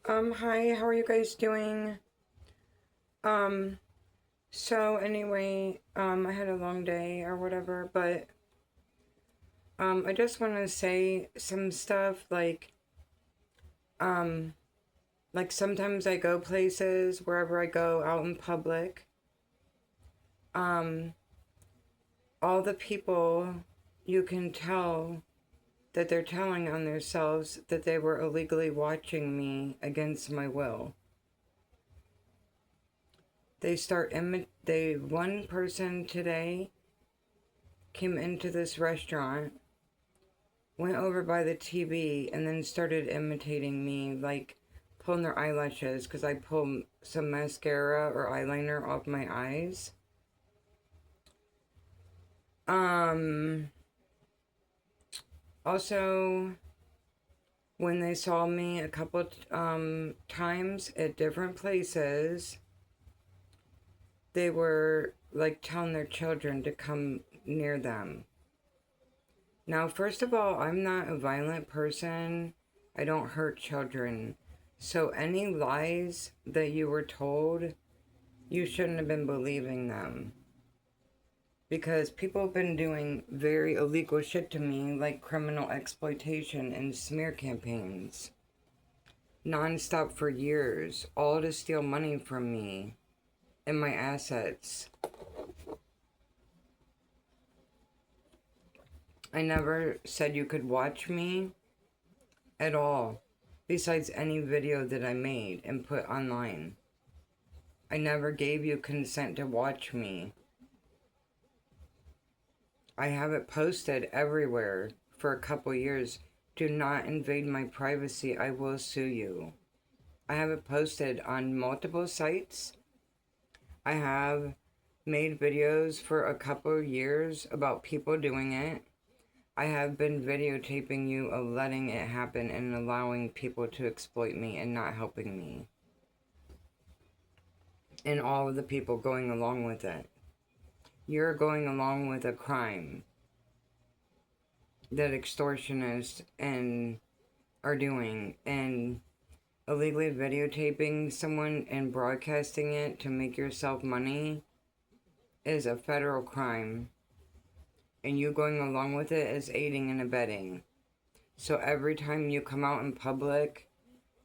Hi, how are you guys doing? Um, so anyway, I had a long day or whatever, but, I just want to say some stuff um, like sometimes I go places wherever I go out in public. Um, all the people, you can tell that they're telling on themselves that they were illegally watching me against my will. One person today came into this restaurant, went over by the TV, and then started imitating me, like pulling their eyelashes because I pulled some mascara or eyeliner off my eyes. Um, Also, when they saw me a couple times at different places, they were like telling their children to come near them. Now, first of all, I'm not a violent person. I don't hurt children. So, any lies that you were told, you shouldn't have been believing them. Because people have been doing very illegal shit to me, like criminal exploitation and smear campaigns, nonstop for years, all to steal money from me and my assets. I never said you could watch me at all, besides any video that I made and put online. I never gave you consent to watch me. I have it posted everywhere for a couple years. Do not invade my privacy. I will sue you. I have it posted on multiple sites. I have made videos for a couple years about people doing it. I have been videotaping you of letting it happen and allowing people to exploit me and not helping me. And all of the people going along with it. You're going along with a crime that extortionists and are doing, and illegally videotaping someone and broadcasting it to make yourself money is a federal crime, and you going along with it is aiding and abetting. So every time you come out in public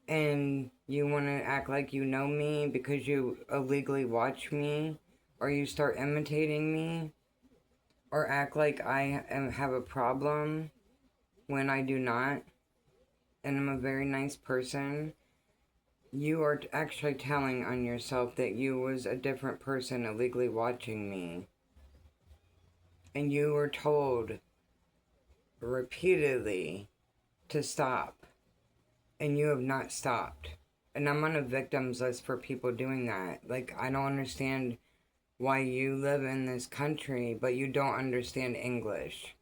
and you want to act like you know me because you illegally watch me, or you start imitating me, or act like have a problem when I do not, and I'm a very nice person, you are actually telling on yourself that you was a different person illegally watching me. And you were told repeatedly to stop. And you have not stopped. And I'm on a victims list for people doing that. Like, I don't understand why you live in this country, but you don't understand English.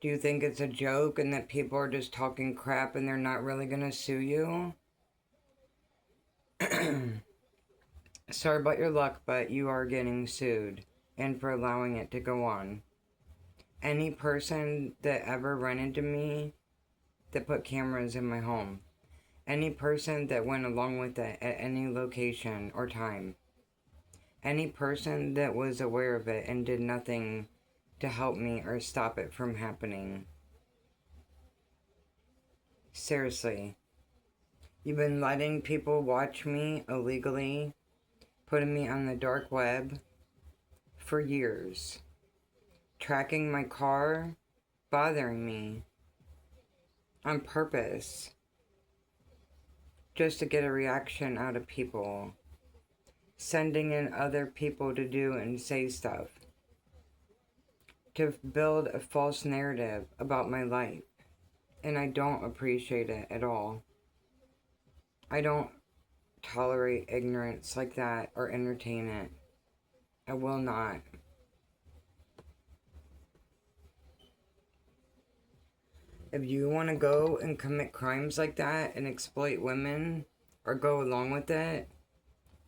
Do you think it's a joke and that people are just talking crap and they're not really gonna sue you? Sorry about your luck, but you are getting sued and for allowing it to go on. Any person that ever ran into me that put cameras in my home, any person that went along with it at any location or time, any person that was aware of it and did nothing to help me or stop it from happening. Seriously, you've been letting people watch me illegally, putting me on the dark web for years, tracking my car, bothering me on purpose just to get a reaction out of people, sending in other people to do and say stuff, to build a false narrative about my life. And I don't appreciate it at all. I don't tolerate ignorance like that or entertain it. I will not. If you want to go and commit crimes like that and exploit women or go along with it,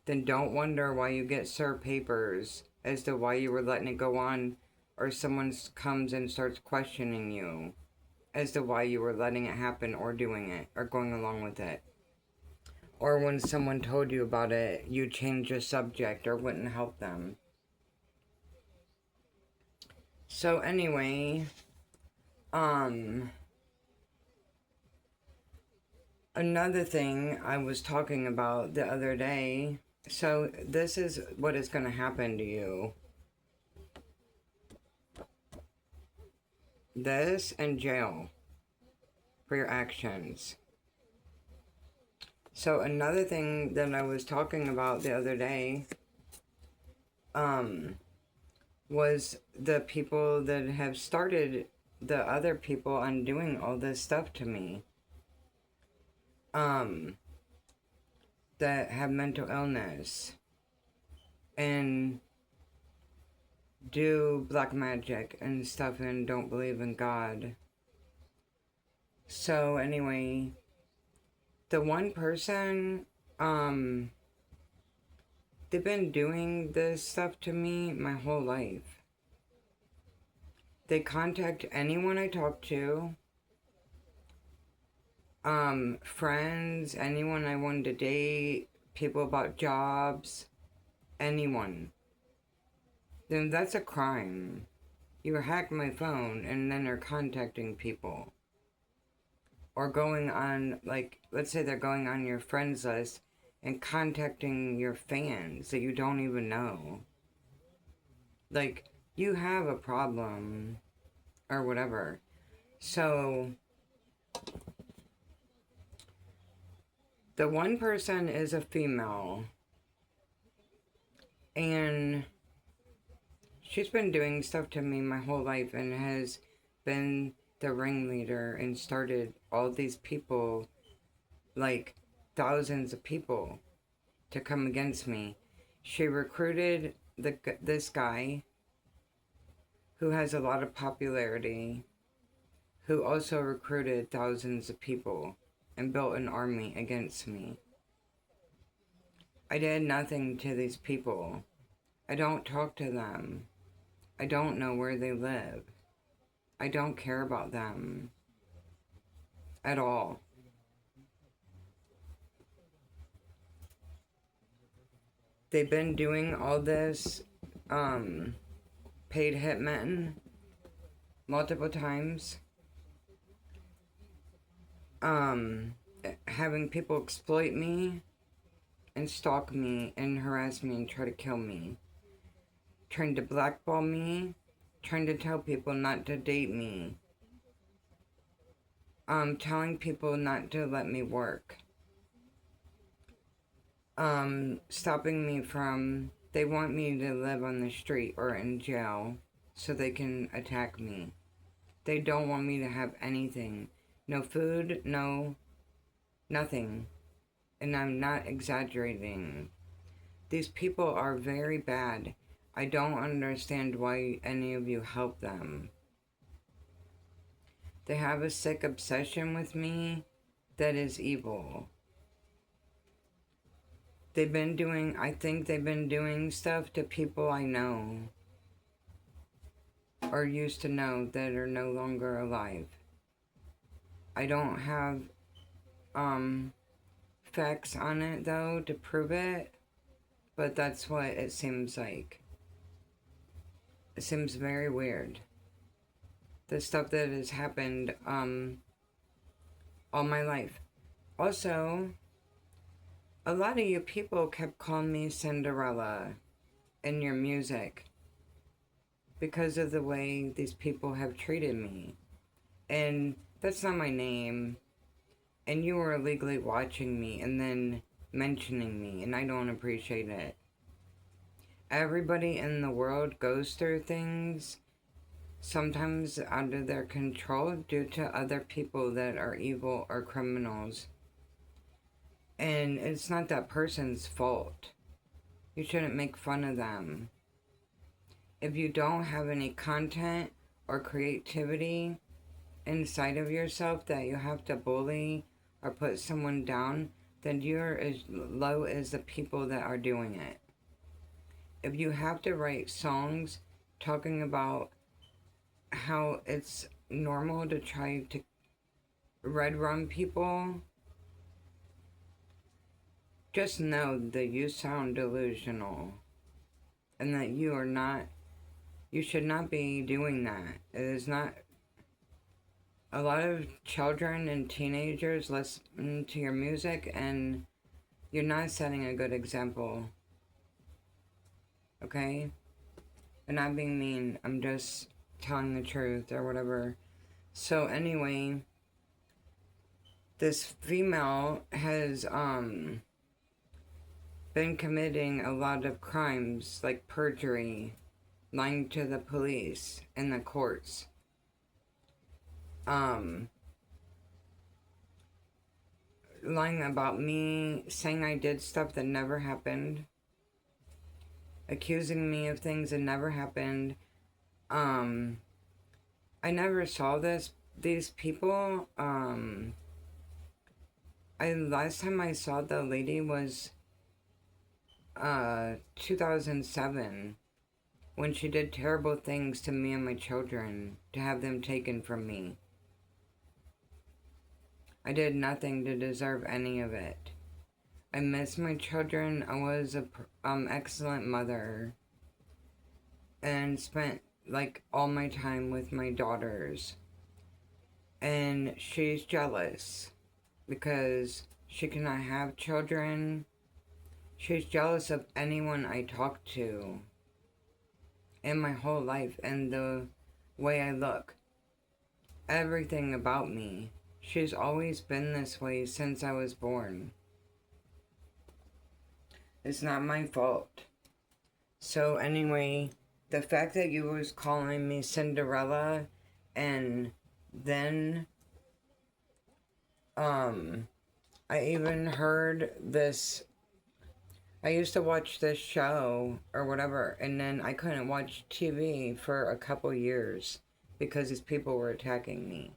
then don't wonder why you get served papers as to why you were letting it go on, or someone comes and starts questioning you as to why you were letting it happen or doing it or going along with it. or when someone told you about it, you change the subject or wouldn't help them. So anyway, another thing I was talking about the other day, so this is what is going to happen to you. This and jail for your actions. So another thing that I was talking about the other day, was the people that have started the other people on doing all this stuff to me. That have mental illness and do black magic and stuff and don't believe in God. So anyway, the one person, they've been doing this stuff to me my whole life. They contact anyone I talk to, friends, anyone I wanted to date, people about jobs, anyone. Then that's a crime. You hack my phone and then are contacting people. Or going on, like, let's say they're going on your friends list and contacting your fans that you don't even know. Like, you have a problem or whatever. So, the one person is a female, and she's been doing stuff to me my whole life and has been the ringleader and started all these people, like thousands of people, to come against me. She recruited this guy who has a lot of popularity, who also recruited thousands of people and built an army against me. I did nothing to these people. I don't talk to them. I don't know where they live. I don't care about them at all. They've been doing all this paid hitmen multiple times. Having people exploit me and stalk me and harass me and try to kill me. Trying to blackball me. Trying to tell people not to date me. Telling people not to let me work. Stopping me from... They want me to live on the street or in jail so they can attack me. They don't want me to have anything. No food, no... nothing. And I'm not exaggerating. These people are very bad. I don't understand why any of you help them. They have a sick obsession with me that is evil. They've been doing, I think they've been doing stuff to people I know or used to know that are no longer alive. I don't have facts on it though to prove it, but that's what it seems like. It seems very weird. The stuff that has happened all my life. Also, a lot of you people kept calling me Cinderella in your music because of the way these people have treated me. And that's not my name. And you were illegally watching me and then mentioning me, and I don't appreciate it. Everybody in the world goes through things, sometimes out of their control, due to other people that are evil or criminals. And it's not that person's fault. You shouldn't make fun of them. If you don't have any content or creativity inside of yourself that you have to bully or put someone down, then you're as low as the people that are doing it. If you have to write songs talking about how it's normal to try to red run people just know that you sound delusional and that you should not be doing that. It is not. A lot of children and teenagers listen to your music, and you're not setting a good example. Okay? I'm not being mean. I'm just telling the truth or whatever. So anyway, this female has been committing a lot of crimes like perjury, lying to the police and the courts. Lying about me, saying I did stuff that never happened, accusing me of things that never happened. I never saw these people. Last time I saw the lady was 2007, when she did terrible things to me and my children to have them taken from me. I did nothing to deserve any of it. I miss my children. I was a excellent mother and spent like all my time with my daughters. And she's jealous because she cannot have children. She's jealous of anyone I talk to in my whole life and the way I look. Everything about me. She's always been this way since I was born. It's not my fault. So anyway, the fact that you was calling me Cinderella, and then I even heard this. I used to watch this show or whatever, and then I couldn't watch TV for a couple years because these people were attacking me.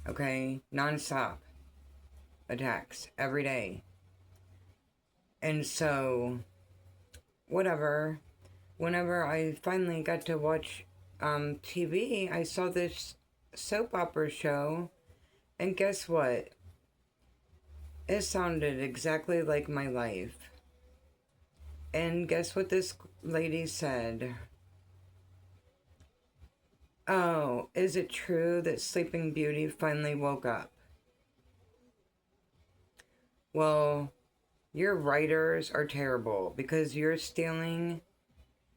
Okay? Non-stop attacks every day. And so, whatever. Whenever I finally got to watch TV, I saw this soap opera show, and guess what? It sounded exactly like my life. And guess what this lady said? Oh, is it true that Sleeping Beauty finally woke up? Well, your writers are terrible because you're stealing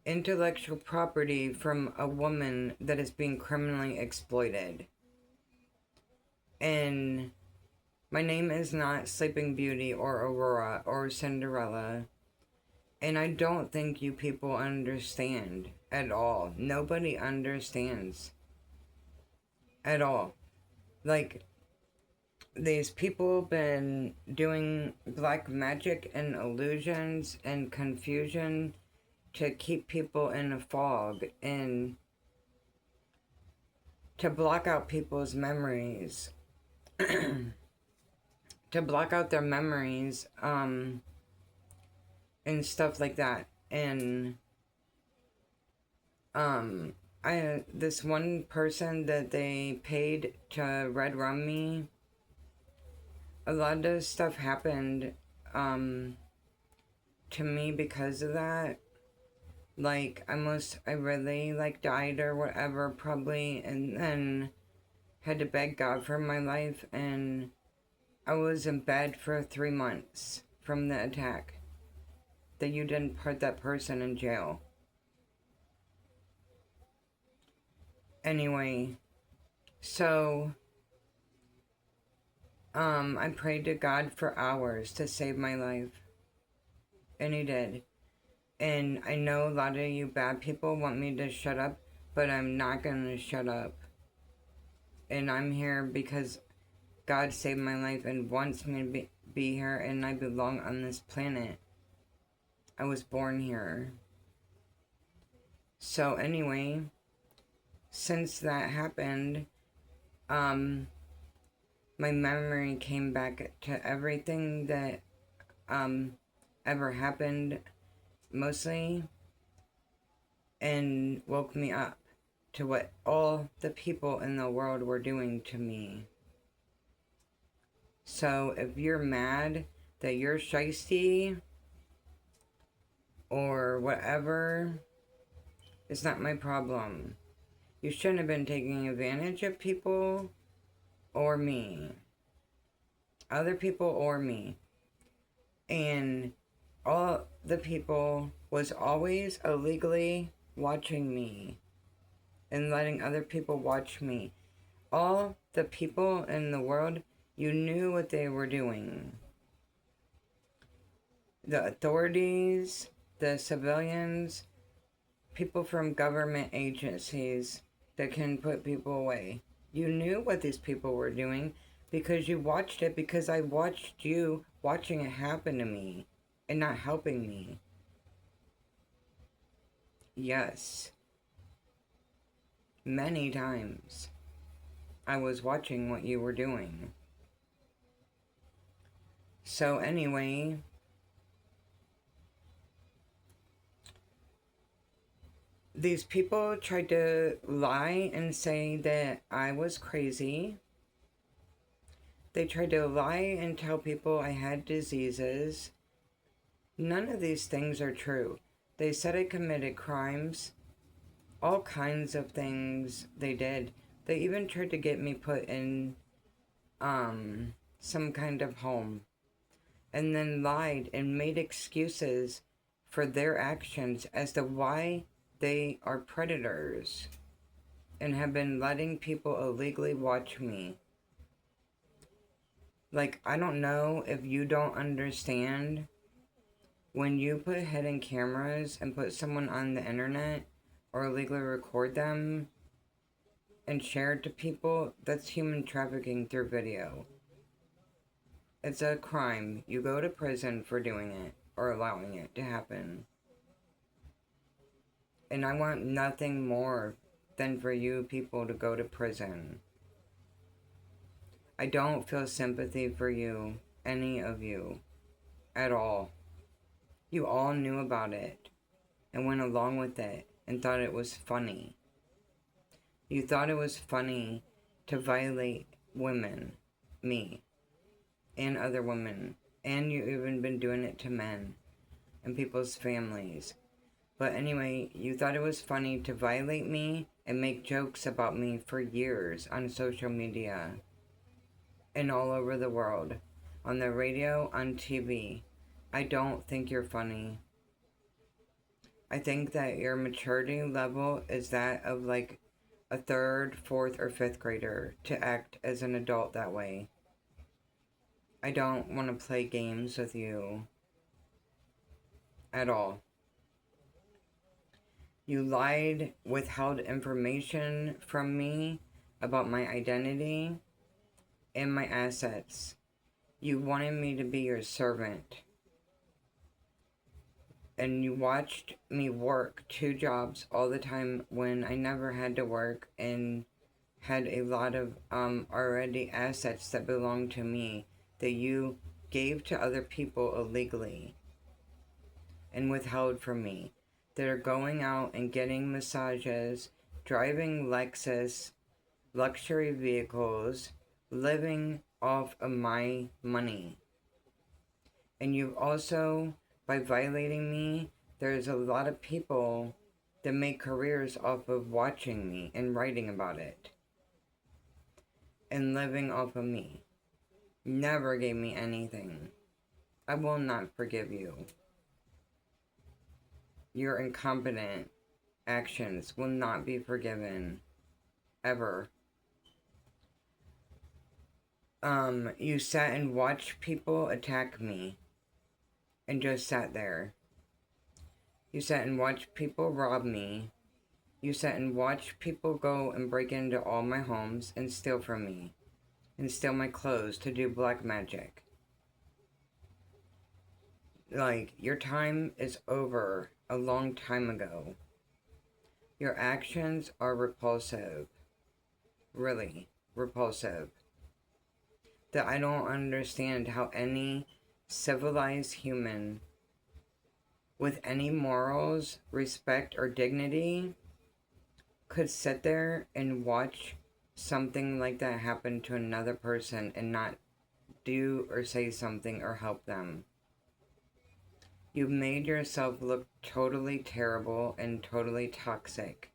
intellectual property from a woman that is being criminally exploited. And my name is not Sleeping Beauty or Aurora or Cinderella. And I don't think you people understand at all. Nobody understands at all. Like, these people been doing black magic and illusions and confusion to keep people in a fog and to block out people's memories. To block out their memories, and stuff like that. And this one person that they paid to Red Rum me, a lot of stuff happened to me because of that. Like, I really like died or whatever probably, and then had to beg God for my life, and I was in bed for 3 months from the attack. That you didn't put that person in jail. Anyway, so I prayed to God for hours to save my life. And he did. And I know a lot of you bad people want me to shut up, but I'm not gonna shut up. And I'm here because God saved my life and wants me to be here, and I belong on this planet. I was born here. So anyway, since that happened, my memory came back to everything that ever happened, mostly, and woke me up to what all the people in the world were doing to me. So if you're mad that you're shiesty or whatever is not my problem. You shouldn't have been taking advantage of people or me. Other people or me. And all the people was always illegally watching me and letting other people watch me. All the people in the world, you knew what they were doing. The authorities, the civilians, people from government agencies that can put people away. You knew what these people were doing because you watched it, because I watched you watching it happen to me and not helping me. Yes. Many times I was watching what you were doing. So anyway, these people tried to lie and say that I was crazy. They tried to lie and tell people I had diseases. None of these things are true. They said I committed crimes. All kinds of things they did. They even tried to get me put in some kind of home. And then lied and made excuses for their actions as to why they are predators and have been letting people illegally watch me. Like, I don't know if you don't understand, when you put hidden cameras and put someone on the internet or illegally record them and share it to people, that's human trafficking through video. It's a crime. You go to prison for doing it or allowing it to happen. And I want nothing more than for you people to go to prison. I don't feel sympathy for you, any of you, at all. You all knew about it and went along with it and thought it was funny. You thought it was funny to violate women, me, and other women. And you even been doing it to men and people's families. But anyway, you thought it was funny to violate me and make jokes about me for years on social media and all over the world, on the radio, on TV. I don't think you're funny. I think that your maturity level is that of like a 3rd, 4th, or 5th grader to act as an adult that way. I don't want to play games with you at all. You lied, withheld information from me about my identity and my assets. You wanted me to be your servant. And you watched me work 2 jobs all the time when I never had to work and had a lot of already assets that belonged to me that you gave to other people illegally and withheld from me, that are going out and getting massages, driving Lexus, luxury vehicles, living off of my money. And you've also, by violating me, there's a lot of people that make careers off of watching me and writing about it and living off of me. Never gave me anything. I will not forgive you. Your incompetent actions will not be forgiven. Ever. You sat and watched people attack me and just sat there. You sat and watched people rob me. You sat and watched people go and break into all my homes and steal from me and steal my clothes to do black magic. Like, your time is over a long time ago. Your actions are repulsive. Really repulsive. That I don't understand how any civilized human with any morals, respect, or dignity could sit there and watch something like that happen to another person and not do or say something or help them. You've made yourself look totally terrible and totally toxic.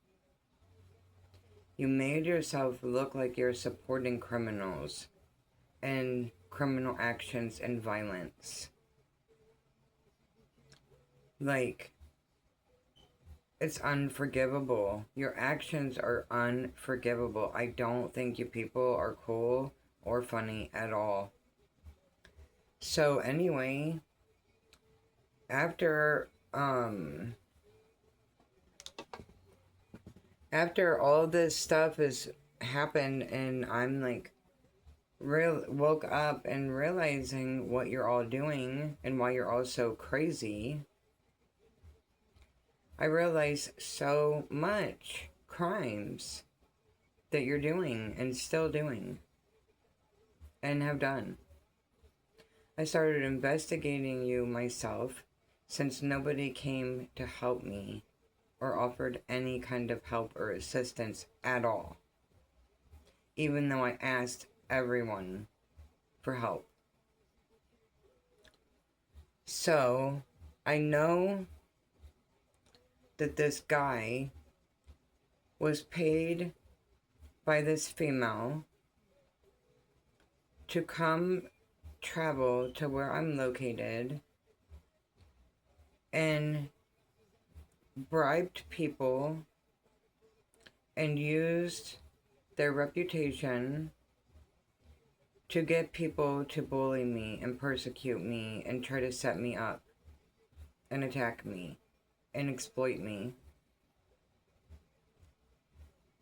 You made yourself look like you're supporting criminals and criminal actions and violence. Like, it's unforgivable. Your actions are unforgivable. I don't think you people are cool or funny at all. So anyway, after all this stuff has happened and I'm like woke up and realizing what you're all doing and why you're all so crazy, I realize so much crimes that you're doing and still doing and have done. I started investigating you myself since nobody came to help me or offered any kind of help or assistance at all, even though I asked everyone for help. So, I know that this guy was paid by this female to come travel to where I'm located and bribed people and used their reputation to get people to bully me and persecute me and try to set me up and attack me and exploit me.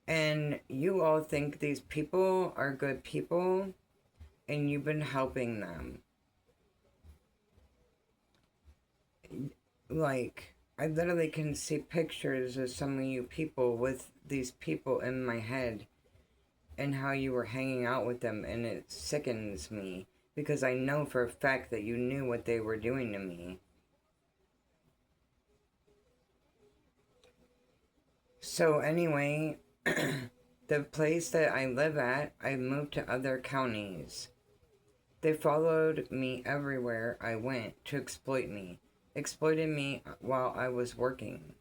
And you all think these people are good people and you've been helping them. Like, I literally can see pictures of some of you people with these people in my head and how you were hanging out with them, and it sickens me because I know for a fact that you knew what they were doing to me. So anyway, the place that I live at, I moved to other counties. They followed me everywhere I went to exploit me. Exploited me while I was working.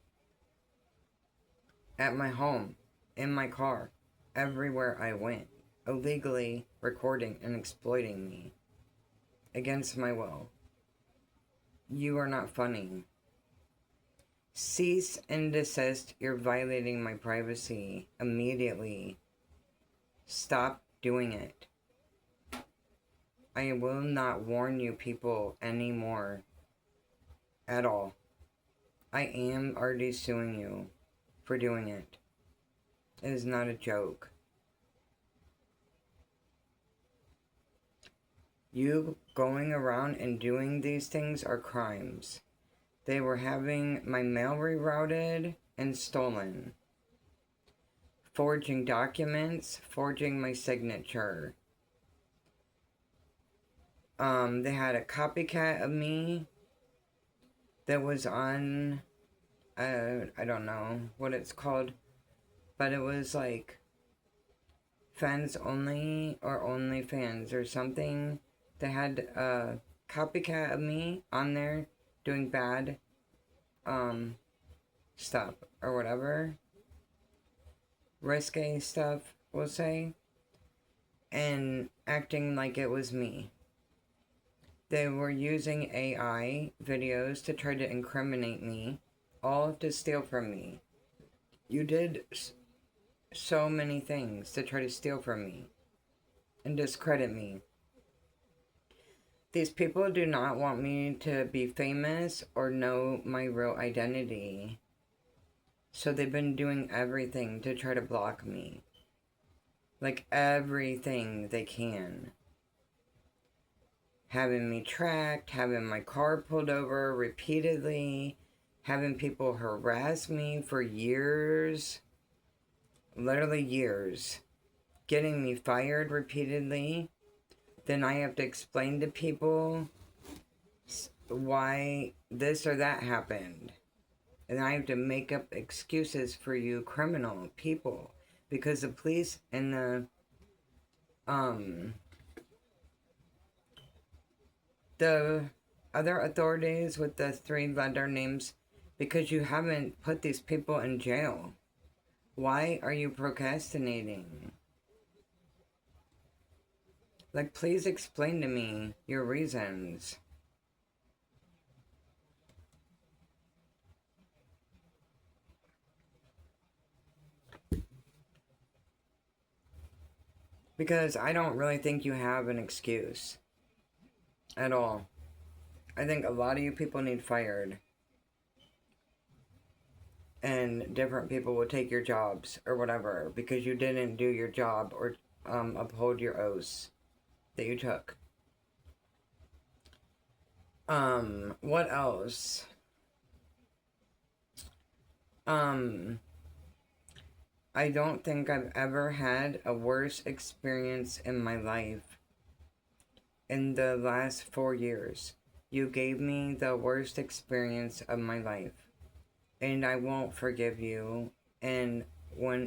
At my home, in my car, everywhere I went. Illegally recording and exploiting me. Against my will. You are not funny. Cease and desist. You're violating my privacy immediately. Stop doing it. I will not warn you people anymore. At all. I am already suing you for doing it. It is not a joke. You going around and doing these things are crimes. They were having my mail rerouted and stolen. Forging documents, forging my signature. They had a copycat of me that was on, I don't know what it's called, but it was like fans only or only fans or something. They had a copycat of me on there doing bad stuff or whatever, risque stuff, we'll say, and acting like it was me. They were using AI videos to try to incriminate me, all to steal from me. You did so many things to try to steal from me and discredit me. These people do not want me to be famous or know my real identity. So they've been doing everything to try to block me. Like everything they can. Having me tracked, having my car pulled over repeatedly, having people harass me for years, literally years, getting me fired repeatedly. Then I have to explain to people why this or that happened. And I have to make up excuses for you criminal people. Because the police and the the other authorities with the 3-letter names, because you haven't put these people in jail. Why are you procrastinating? Like, please explain to me your reasons. Because I don't really think you have an excuse. At all. I think a lot of you people need fired. And different people will take your jobs or whatever because you didn't do your job or uphold your oaths that you took. What else? I don't think I've ever had a worse experience in my life in the last 4 years. You gave me the worst experience of my life. And I won't forgive you. And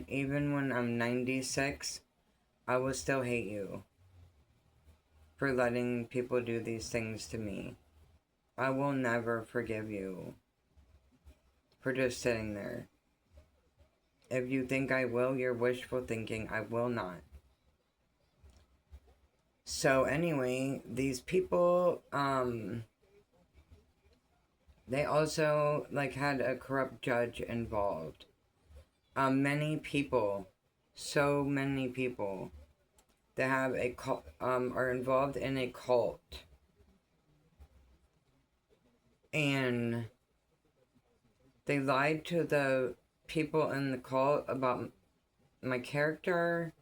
even when I'm 96, I will still hate you for letting people do these things to me. I will never forgive you for just sitting there. If you think I will, you're wishful thinking. I will not. So anyway, these people, they also had a corrupt judge involved. Many people, so many people that have a cult, are involved in a cult. And they lied to the people in the cult about my character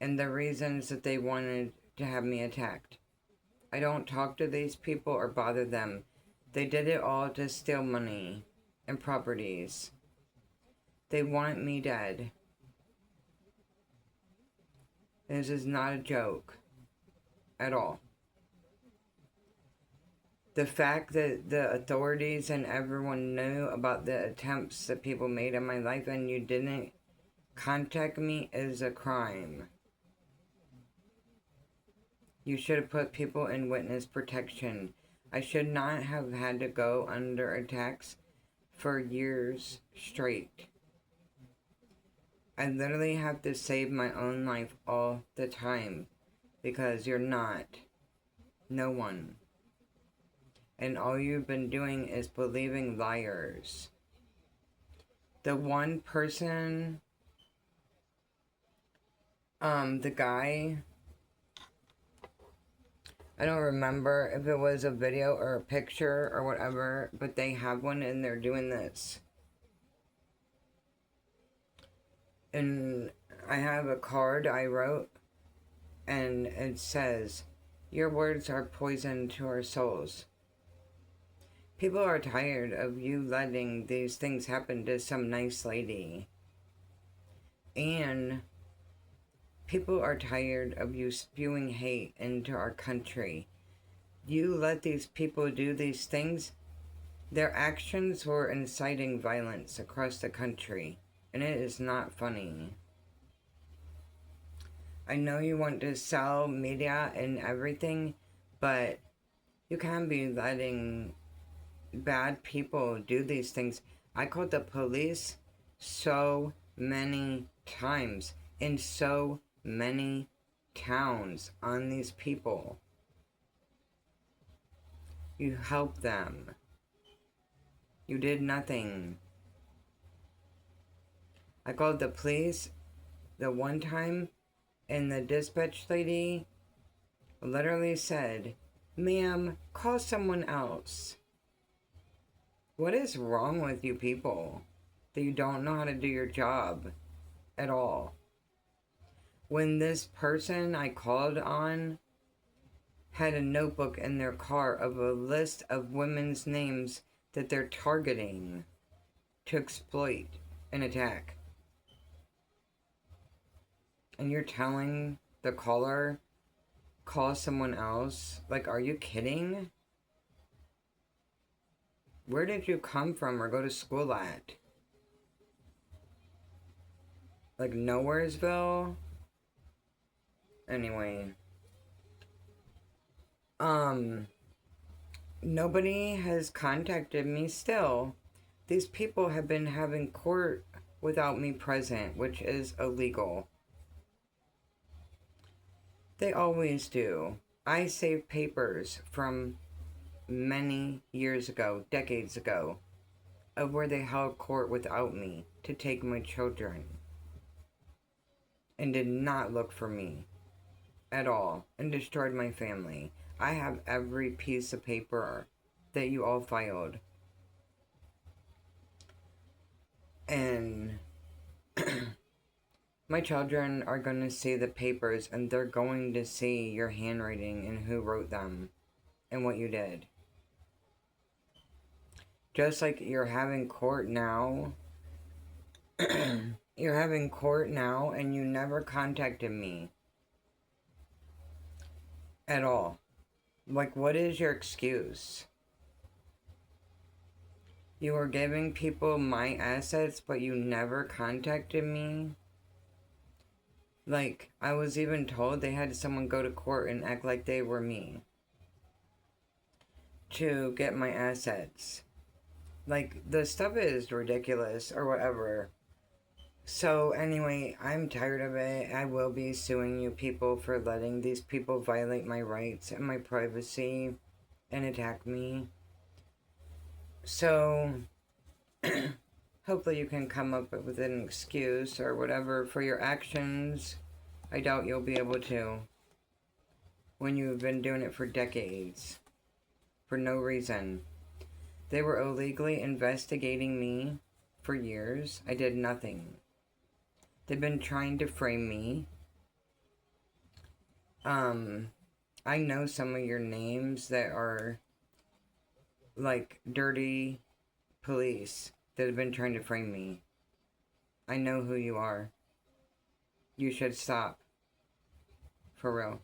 and the reasons that they wanted to have me attacked. I don't talk to these people or bother them. They did it all to steal money and properties. They want me dead. This is not a joke at all. The fact that the authorities and everyone knew about the attempts that people made on my life and you didn't contact me is a crime. You should have put people in witness protection. I should not have had to go under attacks for years straight. I literally have to save my own life all the time because you're not. No one. And all you've been doing is believing liars. The one person, the guy, I don't remember if it was a video or a picture or whatever, but they have one and they're doing this. And I have a card I wrote and it says, "Your words are poison to our souls." People are tired of you letting these things happen to some nice lady. And people are tired of you spewing hate into our country. You let these people do these things. Their actions were inciting violence across the country. And it is not funny. I know you want to sell media and everything, but you can't be letting bad people do these things. I called the police so many times in so many towns on these people. You helped them. You did nothing. I called the police the one time and the dispatch lady literally said, "Ma'am, call someone else." What is wrong with you people that you don't know how to do your job at all? When this person I called on had a notebook in their car of a list of women's names that they're targeting to exploit and attack. And you're telling the caller, call someone else? Like, are you kidding? Where did you come from or go to school at? Like Nowheresville? Anyway. Nobody has contacted me still. These people have been having court without me present, which is illegal. They always do. I saved papers from many years ago, decades ago, of where they held court without me to take my children and did not look for me at all and destroyed my family. I have every piece of paper that you all filed. And my children are going to see the papers and they're going to see your handwriting and who wrote them and what you did. Just like you're having court now. You're having court now and you never contacted me at all. Like, what is your excuse? You were giving people my assets, but you never contacted me. Like, I was even told they had someone go to court and act like they were me to get my assets. Like, the stuff is ridiculous or whatever. So, anyway, I'm tired of it. I will be suing you people for letting these people violate my rights and my privacy and attack me. So, hopefully you can come up with an excuse or whatever for your actions. I doubt you'll be able to when you've been doing it for decades for no reason. They were illegally investigating me for years. I did nothing. They've been trying to frame me. I know some of your names that are like dirty police that have been trying to frame me. I know who you are. You should stop. For real.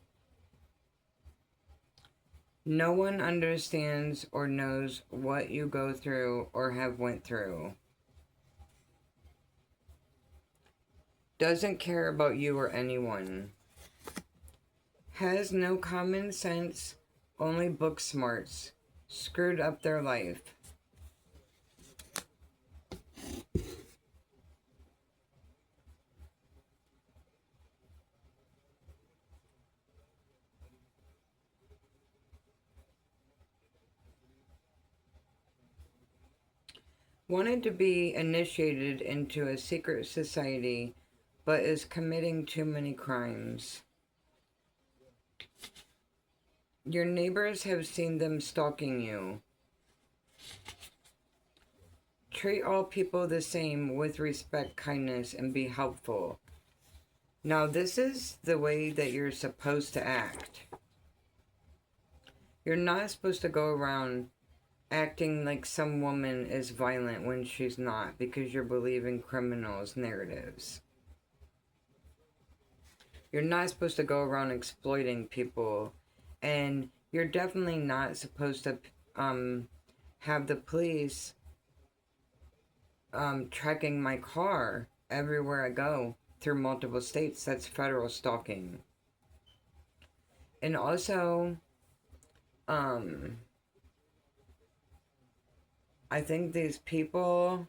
No one understands or knows what you go through or have went through. Doesn't care about you or anyone. Has no common sense, only book smarts. Screwed up their life. Wanted to be initiated into a secret society, but is committing too many crimes. Your neighbors have seen them stalking you. Treat all people the same with respect, kindness, and be helpful. Now, this is the way that you're supposed to act. You're not supposed to go around acting like some woman is violent when she's not because you're believing criminals' narratives. You're not supposed to go around exploiting people, and you're definitely not supposed to have the police tracking my car everywhere I go through multiple states. That's federal stalking. And also, I think these people,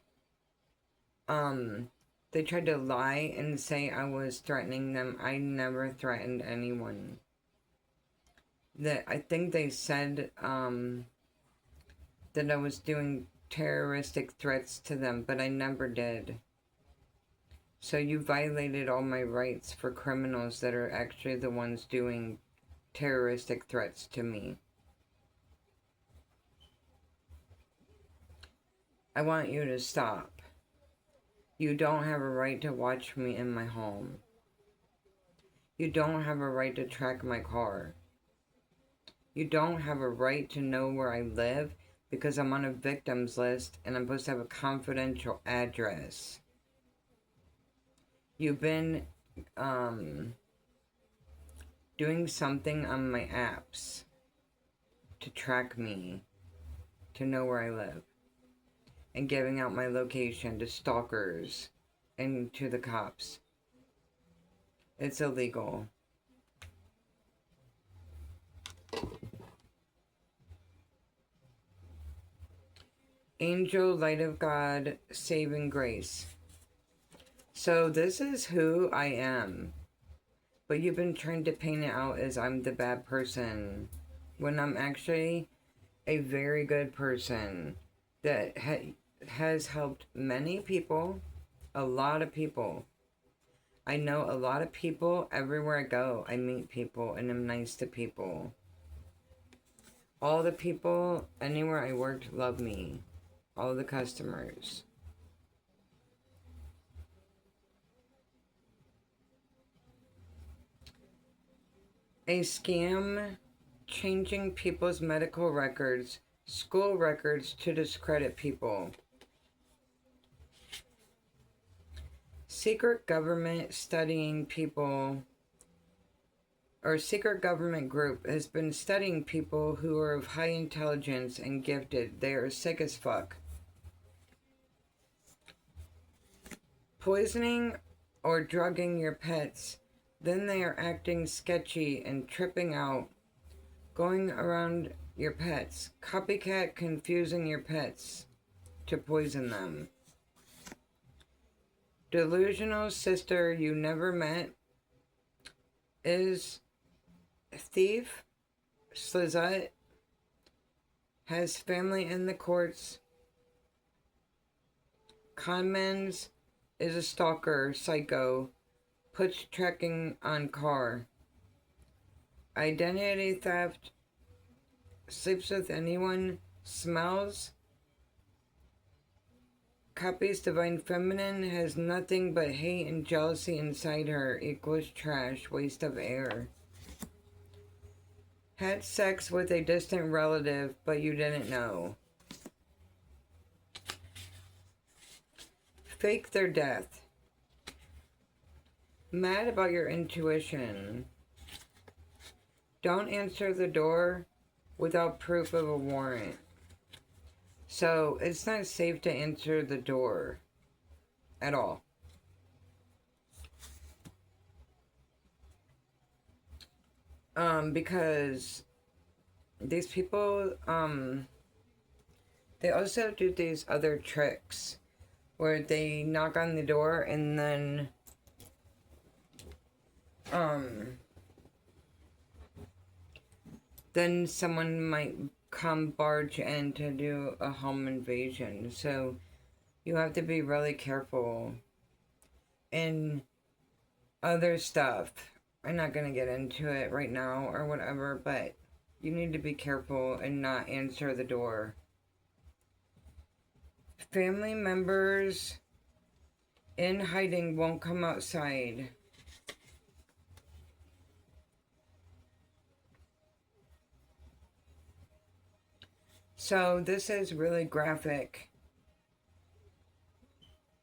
they tried to lie and say I was threatening them. I never threatened anyone. I think they said, that I was doing terroristic threats to them, but I never did. So you violated all my rights for criminals that are actually the ones doing terroristic threats to me. I want you to stop. You don't have a right to watch me in my home. You don't have a right to track my car. You don't have a right to know where I live because I'm on a victims list and I'm supposed to have a confidential address. You've been doing something on my apps to track me, to know where I live, and giving out my location to stalkers and to the cops. It's illegal. Angel, light of God, saving grace. So this is who I am. But you've been trying to paint it out as I'm the bad person, when I'm actually a very good person that has helped many people, a lot of people. I know a lot of people everywhere I go. I meet people and I'm nice to people. All the people anywhere I worked love me. All the customers. A scam changing people's medical records, school records to discredit people. Secret government studying people, or secret government group has been studying people who are of high intelligence and gifted. They are sick as fuck. Poisoning or drugging your pets. Then they are acting sketchy and tripping out. Going around your pets. Copycat confusing your pets to poison them. Delusional sister you never met is thief, slizut, has family in the courts. Conmans is a stalker, psycho, puts tracking on car. Identity theft, sleeps with anyone, smells. Copies divine feminine, has nothing but hate and jealousy inside her, equals trash, waste of air. Had sex with a distant relative, but you didn't know. Fake their death. Mad about your intuition. Don't answer the door without proof of a warrant. So it's not safe to answer the door at all. Because these people, they also do these other tricks where they knock on the door and then someone might come barge in to do a home invasion. So you have to be really careful. And other stuff, I'm not going to get into it right now or whatever, but you need to be careful and not answer the door. Family members in hiding won't come outside. So this is really graphic.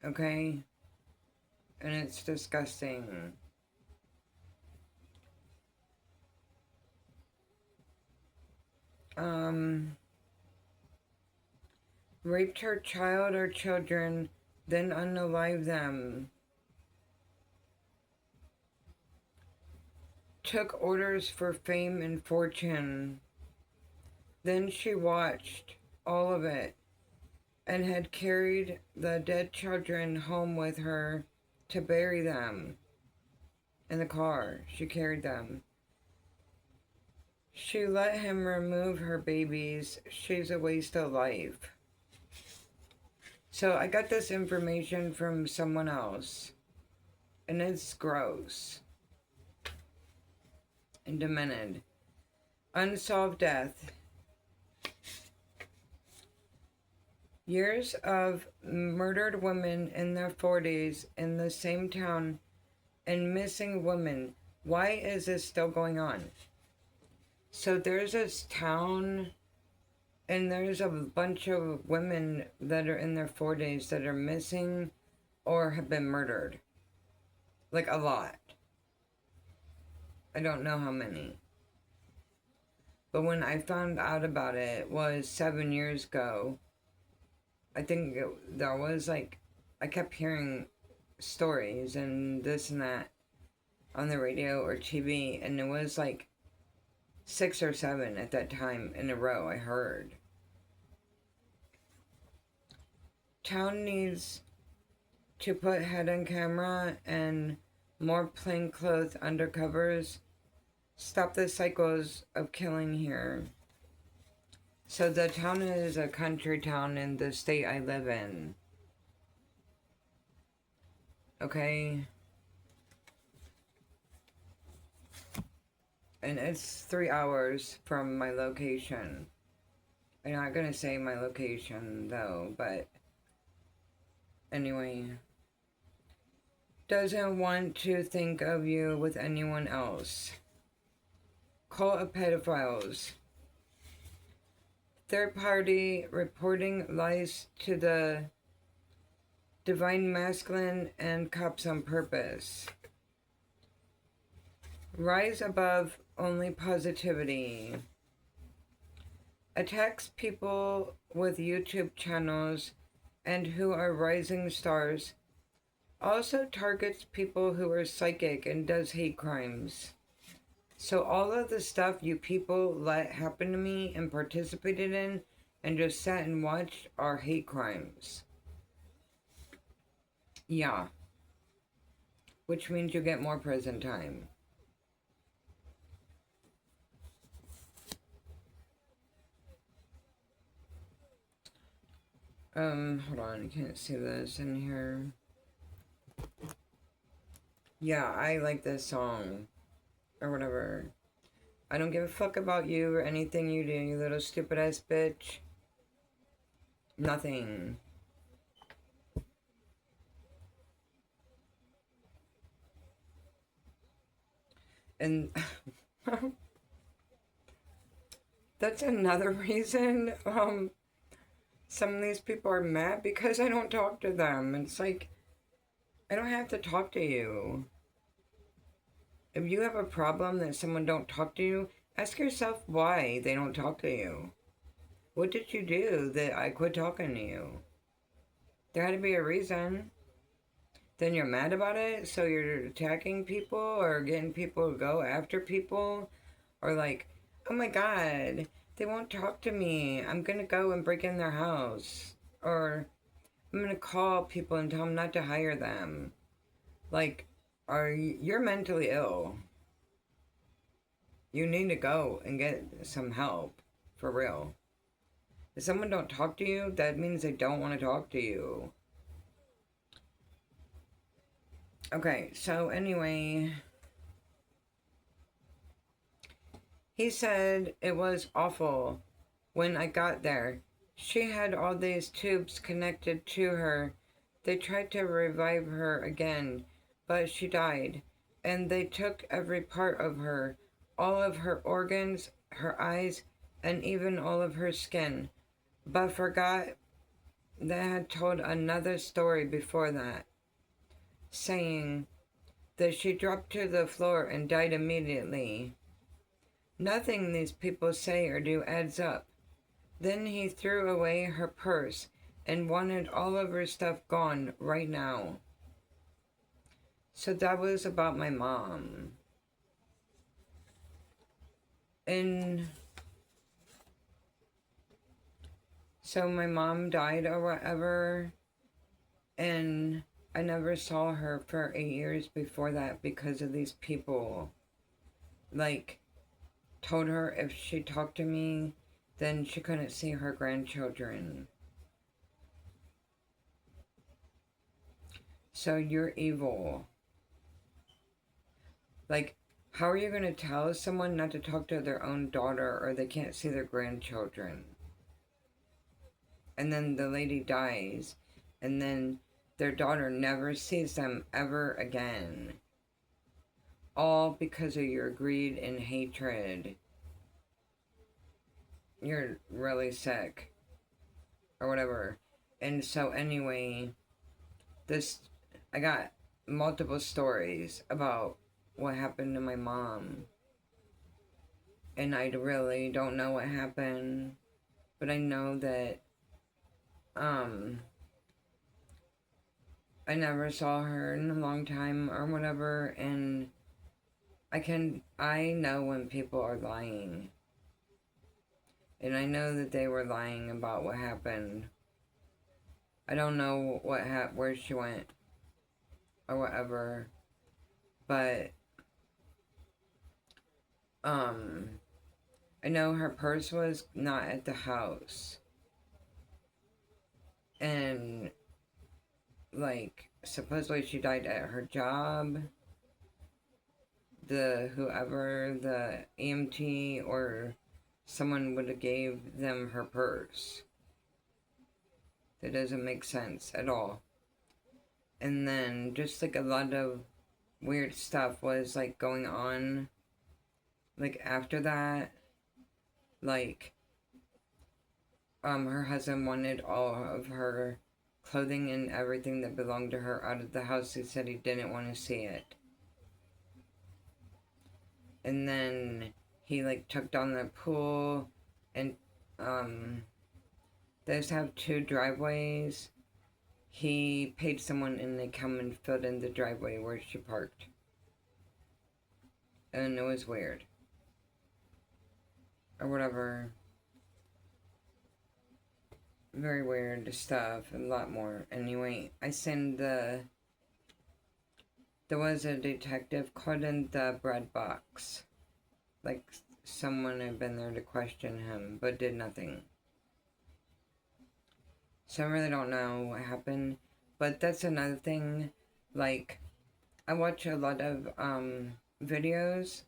Okay? And it's disgusting. Raped her child or children, then unalive them. Took orders for fame and fortune. Then she watched all of it and had carried the dead children home with her to bury them. In the car, she carried them. She let him remove her babies. She's a waste of life. So I got this information from someone else. And it's gross. And demented. Unsolved death. Years of murdered women in their 40s in the same town and missing women. Why is this still going on? So there's this town and there's a bunch of women that are in their 40s that are missing or have been murdered. Like a lot. I don't know how many. But when I found out about it was 7 years ago. I think there was like, I kept hearing stories and this and that on the radio or TV, and it was like 6 or 7 at that time in a row I heard. Town needs to put head on camera and more plainclothes undercovers. Stop the cycles of killing here. So the town is a country town in the state I live in. Okay? And it's 3 hours from my location. I'm not gonna say my location though, but anyway. Doesn't want to think of you with anyone else. Cult of pedophiles. Third party reporting lies to the divine masculine and cops on purpose. Rise above only positivity. Attacks people with YouTube channels and who are rising stars. Also targets people who are psychic and does hate crimes. So all of the stuff you people let happen to me and participated in and just sat and watched are hate crimes. Yeah. Which means you get more prison time. Hold on, I can't see this in here. Yeah, I like this song. Or whatever. I don't give a fuck about you or anything you do, you little stupid ass bitch. Nothing. And that's another reason some of these people are mad because I don't talk to them. It's like, I don't have to talk to you. If you have a problem that someone don't talk to you, ask yourself why they don't talk to you. What did you do that I quit talking to you? There had to be a reason. Then you're mad about it, so you're attacking people or getting people to go after people, or like, oh my god, they won't talk to me, I'm gonna go and break in their house, or I'm gonna call people and tell them not to hire them. Like, you're mentally ill. You need to go and get some help, for real. If someone don't talk to you, that means they don't want to talk to you. Okay, so anyway, he said it was awful when I got there. She had all these tubes connected to her. They tried to revive her again, but she died. And they took every part of her, all of her organs, her eyes, and even all of her skin, but forgot they had told another story before that, saying that she dropped to the floor and died immediately. Nothing these people say or do adds up. Then he threw away her purse and wanted all of her stuff gone right now. So that was about my mom. And so my mom died or whatever, and I never saw her for 8 years before that because of these people. Like, told her if she talked to me, then she couldn't see her grandchildren. So you're evil. Like, how are you going to tell someone not to talk to their own daughter or they can't see their grandchildren? And then the lady dies, and then their daughter never sees them ever again. All because of your greed and hatred. You're really sick. Or whatever. And so anyway, I got multiple stories about what happened to my mom. And I really don't know what happened. But I know that, I never saw her in a long time or whatever, and I know when people are lying. And I know that they were lying about what happened. I don't know where she went or whatever, but I know her purse was not at the house, and like supposedly she died at her job. The EMT or someone would have gave them her purse. That doesn't make sense at all. And then just like a lot of weird stuff was like going on like after that. Like her husband wanted all of her clothing and everything that belonged to her out of the house. He said he didn't want to see it. And then he like took down the pool, and they just have 2 driveways. He paid someone and they come and filled in the driveway where she parked. And it was weird. Or whatever. Very weird stuff. A lot more. Anyway, I sent there was a detective caught in the bread box. Like someone had been there to question him, but did nothing. So I really don't know what happened. But that's another thing. Like, I watch a lot of videos,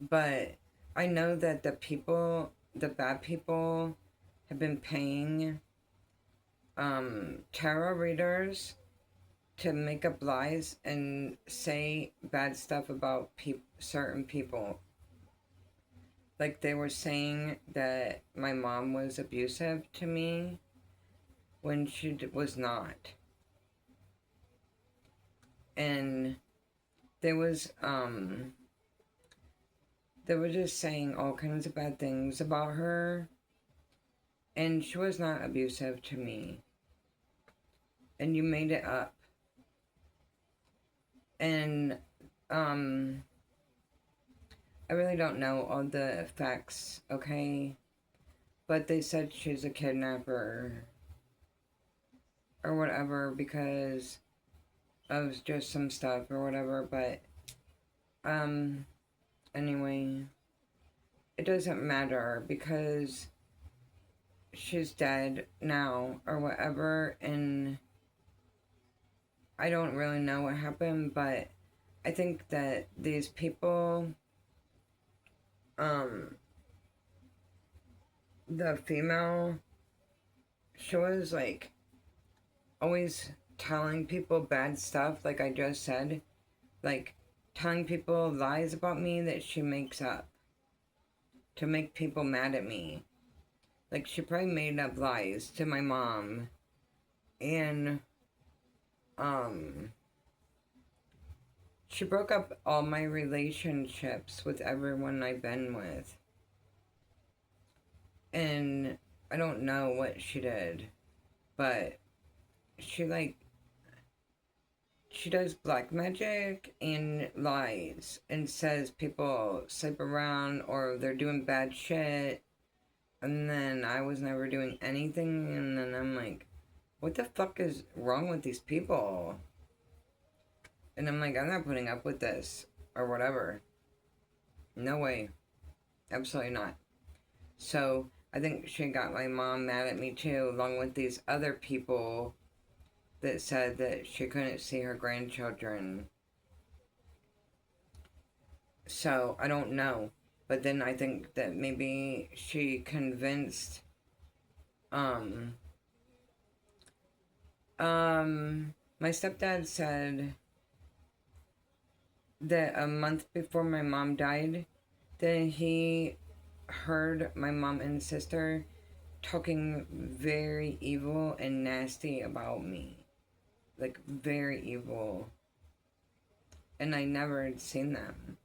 but I know that the bad people, have been paying tarot readers to make up lies and say bad stuff about certain people. Like they were saying that my mom was abusive to me when she was not. And they were just saying all kinds of bad things about her, and she was not abusive to me. And you made it up. And I really don't know all the facts, okay? But they said she's a kidnapper or whatever because of just some stuff or whatever, but anyway, it doesn't matter because she's dead now or whatever, and I don't really know what happened, but I think that these people, the female, she was like always telling people bad stuff, like I just said, like telling people lies about me that she makes up to make people mad at me. Like she probably made up lies to my mom, and she broke up all my relationships with everyone I've been with. And I don't know what she did, but she does black magic and lies and says people sleep around or they're doing bad shit. And then I was never doing anything, and then I'm like, what the fuck is wrong with these people? And I'm like, I'm not putting up with this or whatever. No way. Absolutely not. So I think she got my mom mad at me too, along with these other people that said that she couldn't see her grandchildren. So I don't know. But then I think that maybe she convinced my stepdad said that a month before my mom died, that he heard my mom and sister talking very evil and nasty about me. Like, very evil. And I never had seen them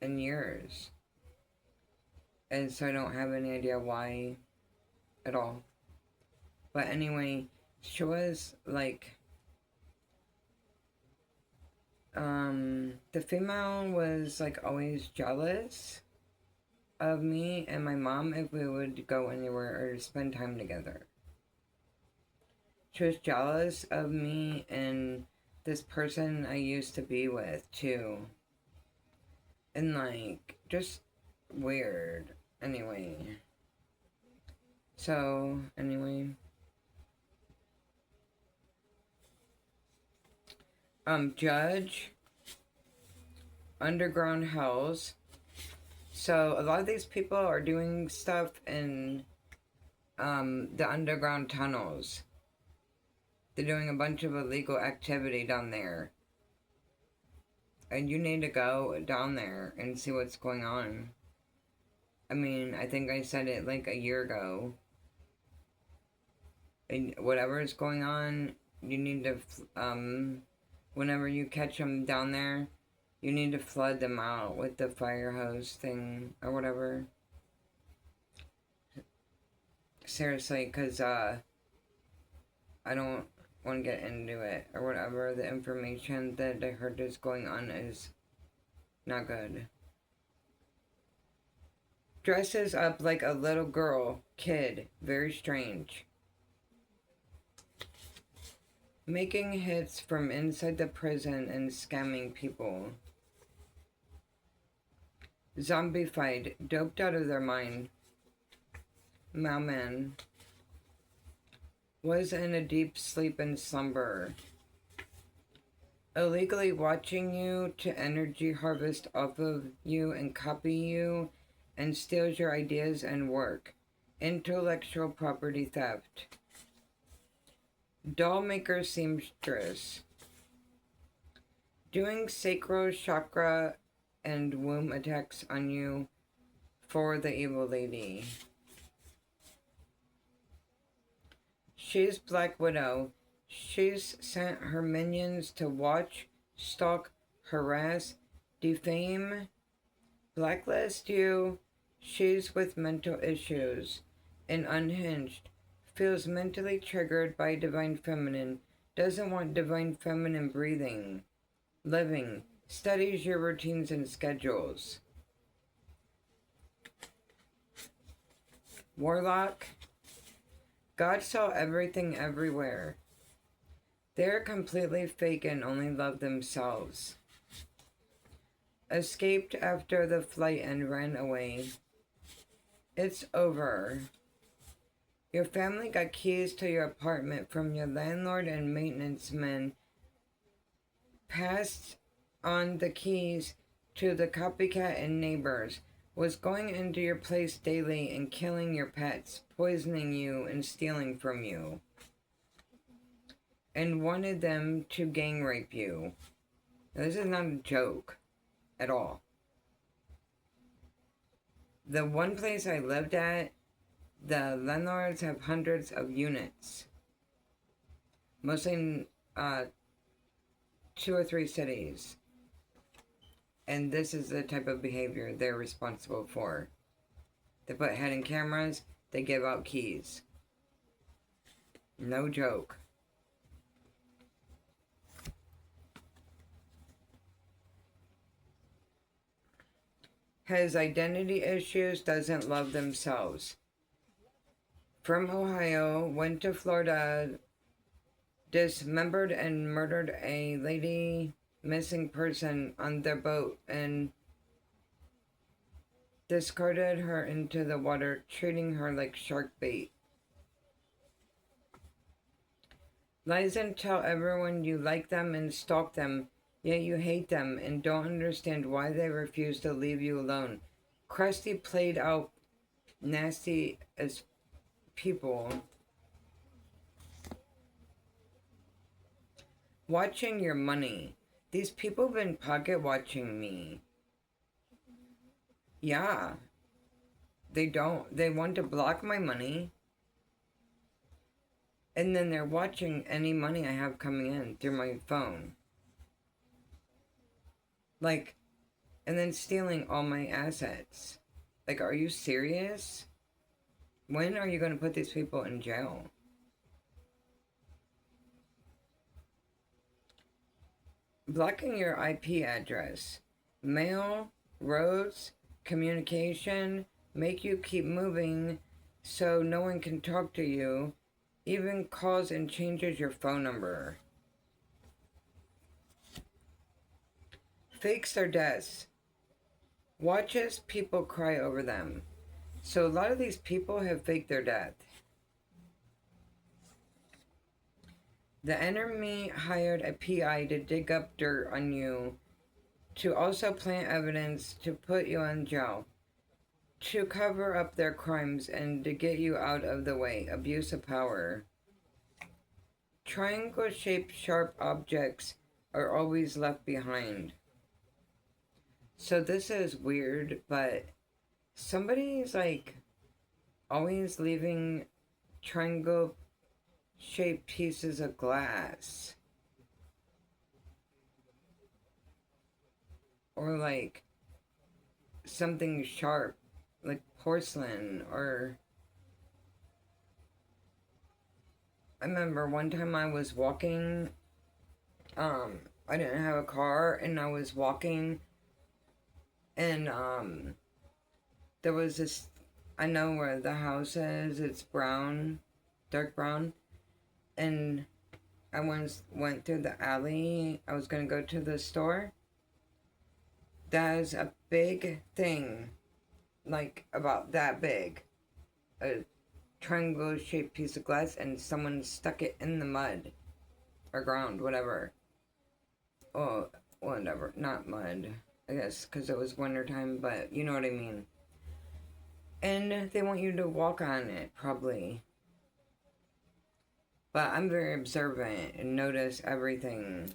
in years. And so I don't have any idea why at all. But anyway, she was like, the female was like always jealous. of me and my mom if we would go anywhere or spend time together. She was jealous of me and this person I used to be with too. And like, just weird. Anyway. So, anyway. Judge. Underground hells. So, a lot of these people are doing stuff in the underground tunnels. They're doing a bunch of illegal activity down there. And you need to go down there and see what's going on. I mean, I think I said it like a year ago. And whatever is going on, you need to, whenever you catch them down there, you need to flood them out with the fire hose thing or whatever. Seriously, because, I don't want to get into it or whatever. The information that I heard is going on is not good. Dresses up like a little girl, kid, very strange. Making hits from inside the prison and scamming people. Zombified, doped out of their mind. Mailman was in a deep sleep and slumber. Illegally watching you to energy harvest off of you and copy you and steals your ideas and work. Intellectual property theft. Doll maker seamstress. Doing sacral chakra and womb attacks on you for the evil lady. She's Black Widow. She's sent her minions to watch, stalk, harass, defame, blacklist you. She's with mental issues and unhinged. Feels mentally triggered by divine feminine. Doesn't want divine feminine breathing. Living. Studies your routines and schedules. Warlock. God saw everything everywhere. They're completely fake and only love themselves. Escaped after the flight and ran away. It's over. Your family got keys to your apartment from your landlord and maintenance men. Passed on the keys to the copycat and neighbors. Was going into your place daily and killing your pets, poisoning you and stealing from you. And wanted them to gang rape you. Now, this is not a joke at all. The one place I lived at, the landlords have hundreds of units. Mostly in 2 or 3 cities. And this is the type of behavior they're responsible for. They put hidden cameras, they give out keys. No joke. Has identity issues, doesn't love themselves. From Ohio, went to Florida, dismembered and murdered a lady missing person on their boat and discarded her into the water, treating her like shark bait. Lies and tell everyone you like them and stalk them, yet you hate them and don't understand why they refuse to leave you alone. Crusty played out nasty as people. Watching your money. These people have been pocket watching me. Yeah. They want to block my money. And then they're watching any money I have coming in through my phone. Like, and then stealing all my assets. Like, are you serious? When are you going to put these people in jail? Blocking your IP address. Mail, roads, communication, make you keep moving so no one can talk to you, even calls and changes your phone number. Fakes their deaths. Watches people cry over them. So a lot of these people have faked their death. The enemy hired a PI to dig up dirt on you, to also plant evidence to put you in jail, to cover up their crimes and to get you out of the way. Abuse of power. Triangle-shaped sharp objects are always left behind. So this is weird, but somebody's like always leaving triangle-shaped pieces of glass. Or like something sharp, like porcelain, or I remember one time I was walking, I didn't have a car and I was walking and there was this, I know where the house is, it's brown, dark brown, and I once went through the alley, I was gonna go to the store. That is a big thing, like about that big, a triangle shaped piece of glass, and someone stuck it in the mud or ground, whatever. Oh, whatever, not mud, I guess, because it was wintertime, but you know what I mean. And they want you to walk on it, probably. But I'm very observant and notice everything.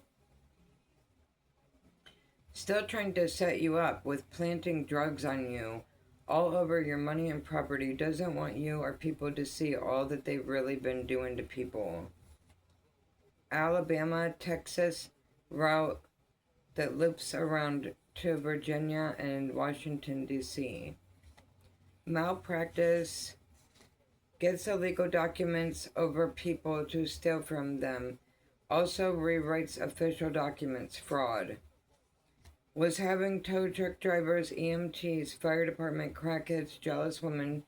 Still trying to set you up with planting drugs on you all over your money and property. Doesn't want you or people to see all that they've really been doing to people. Alabama, Texas route that loops around to Virginia and Washington, D.C. Malpractice. Gets illegal documents over people to steal from them. Also rewrites official documents. Fraud. Was having tow truck drivers, EMTs, fire department, crackheads, jealous women,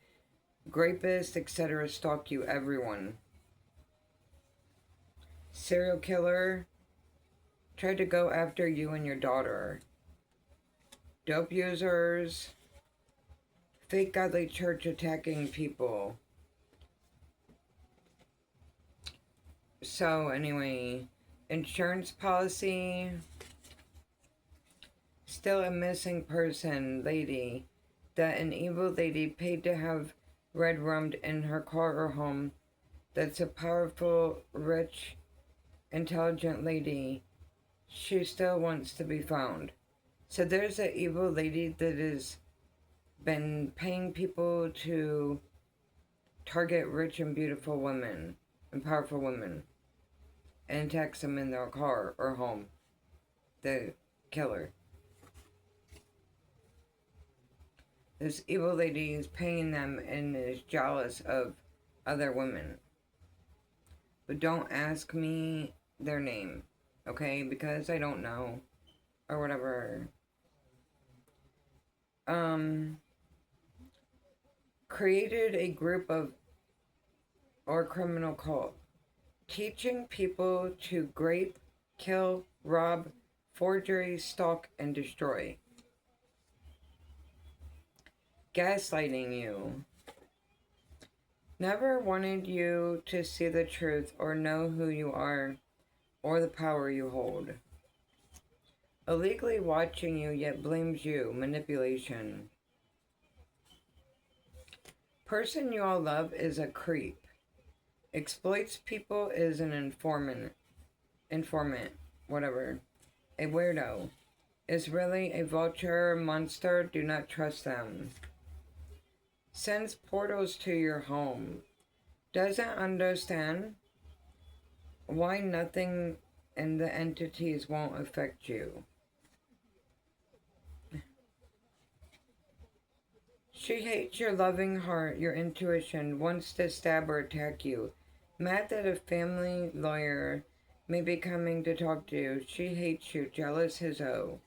rapists, etc. stalk you, everyone. Serial killer. Tried to go after you and your daughter. Dope users. Fake godly church attacking people. So anyway, insurance policy. Still a missing person lady that an evil lady paid to have red rummed in her car or home. That's a powerful, rich, intelligent lady. She still wants to be found. So there's an evil lady that has been paying people to target rich and beautiful women and powerful women and attacks them in their car or home. The killer. This evil lady is paying them and is jealous of other women. But don't ask me their name, okay? Because I don't know. Or whatever. Created a group of, or criminal cult, teaching people to grape, kill, rob, forgery, stalk, and destroy. Gaslighting you. Never wanted you to see the truth or know who you are or the power you hold. Illegally watching you yet blames you. Manipulation. Person you all love is a creep. Exploits people is an informant, whatever. A weirdo. Is really a vulture monster. Do not trust them. Sends portals to your home. Doesn't understand why nothing in the entities won't affect you. She hates your loving heart, your intuition, wants to stab or attack you. Mad that a family lawyer may be coming to talk to you. She hates you, jealous his O.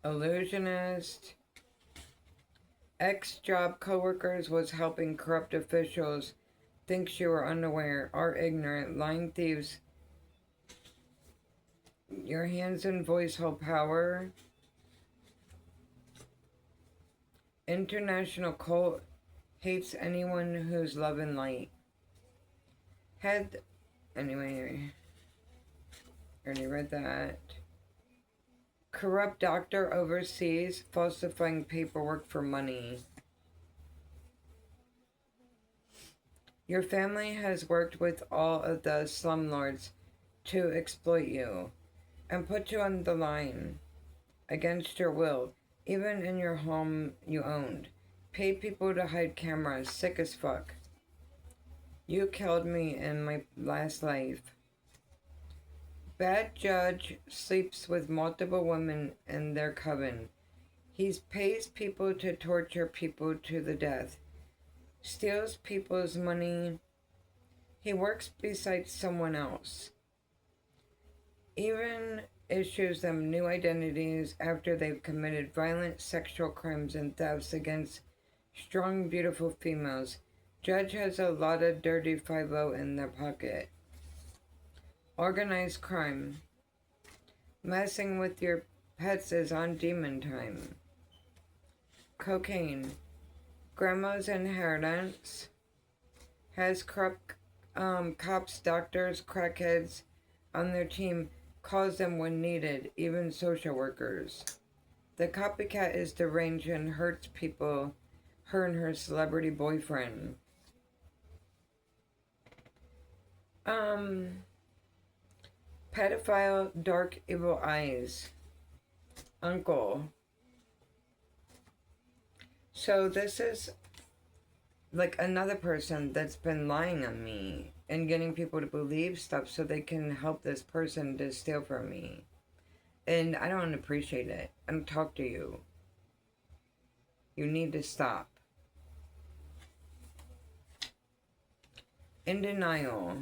illusionist, ex-job coworkers was helping corrupt officials, thinks you are unaware, are ignorant, lying thieves, your hands and voice hold power, international cult, hates anyone who's love and light. Anyway, already read that. Corrupt doctor overseas, falsifying paperwork for money. Your family has worked with all of the slumlords to exploit you and put you on the line against your will, even in your home you owned. Paid people to hide cameras, sick as fuck. You killed me in my last life. Bad judge sleeps with multiple women in their coven. He pays people to torture people to the death. Steals people's money. He works beside someone else. Even issues them new identities after they've committed violent sexual crimes and thefts against strong, beautiful females. Judge has a lot of dirty 50 in their pocket. Organized crime. Messing with your pets is on demon time. Cocaine. Grandma's inheritance. Has corrupt cops, doctors, crackheads on their team. Calls them when needed, even social workers. The copycat is deranged and hurts people. Her and her celebrity boyfriend. Pedophile, dark, evil eyes. Uncle. So this is like another person that's been lying on me and getting people to believe stuff so they can help this person to steal from me. And I don't appreciate it. I don't talk to you. You need to stop. In denial.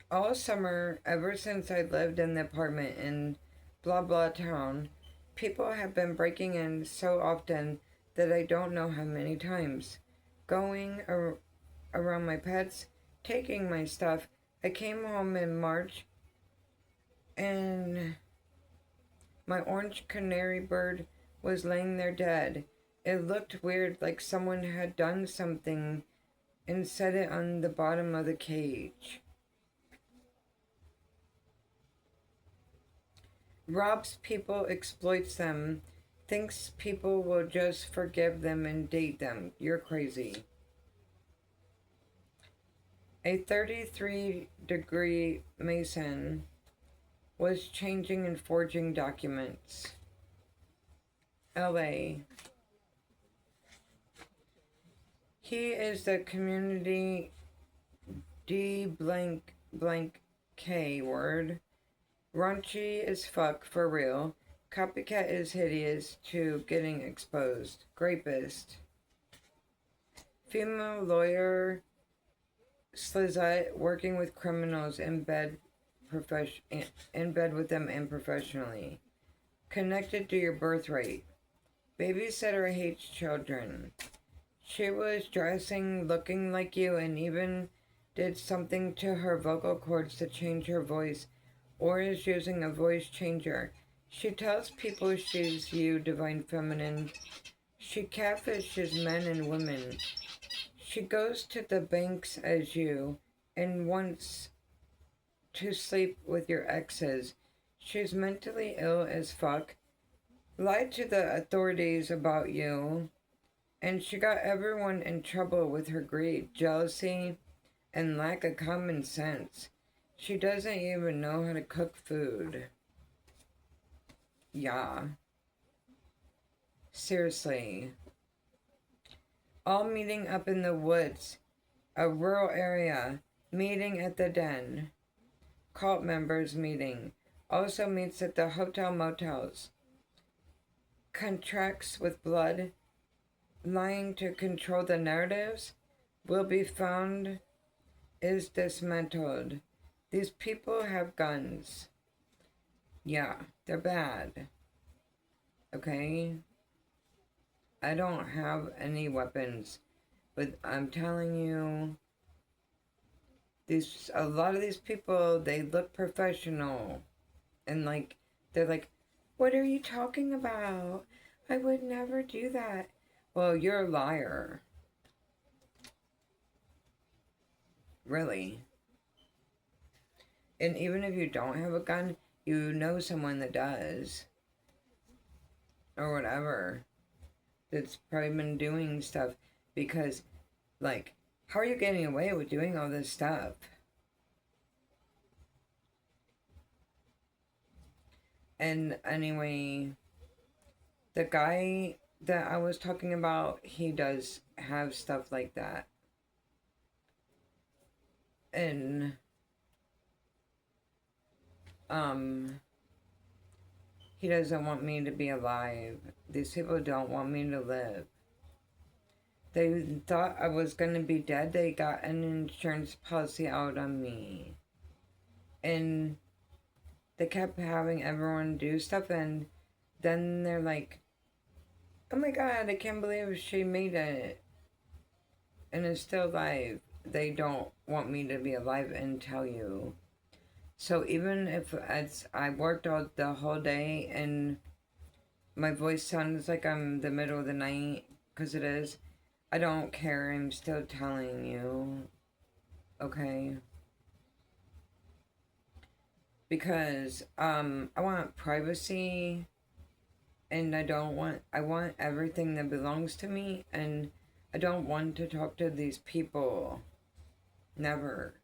All summer, ever since I lived in the apartment in blah blah town, people have been breaking in so often that I don't know how many times. Going around my pets, taking my stuff. I came home in March and my orange canary bird was laying there dead. It looked weird, like someone had done something and set it on the bottom of the cage. Robs people, exploits them, thinks people will just forgive them and date them. You're crazy. A 33-degree Mason was changing and forging documents. LA. He is the community D blank blank K word. Raunchy as fuck, for real. Copycat is hideous to getting exposed. Grapist. Female lawyer, slizette, working with criminals in bed with them and professionally. Connected to your birth rate. Babysitter hates children. She was dressing, looking like you, and even did something to her vocal cords to change her voice, or is using a voice changer. She tells people she's you, divine feminine. She catfishes men and women. She goes to the banks as you and wants to sleep with your exes. She's mentally ill as fuck. Lied to the authorities about you. And she got everyone in trouble with her greed, jealousy, and lack of common sense. She doesn't even know how to cook food. Yeah. Seriously. All meeting up in the woods, a rural area, meeting at the den. Cult members meeting. Also meets at the hotel motels. Contracts with blood. lying to control the narratives will be found is dismantled. These people have guns. Yeah, they're bad. Okay? I don't have any weapons, but I'm telling you, a lot of these people, they look professional. And like, they're like, what are you talking about? I would never do that. Well, you're a liar. Really. And even if you don't have a gun, you know someone that does. Or whatever. That's probably been doing stuff. Because, like, how are you getting away with doing all this stuff? And anyway, the guy that I was talking about, he does have stuff like that. And, he doesn't want me to be alive. These people don't want me to live. They thought I was going to be dead. They got an insurance policy out on me. And they kept having everyone do stuff, and then they're like, oh my god, I can't believe she made it. And is still alive. They don't want me to be alive and tell you. So even if I worked out the whole day and my voice sounds like I'm in the middle of the night, because it is, I don't care. I'm still telling you. Okay? Because I want privacy, and I want everything that belongs to me, and I don't want to talk to these people. Never.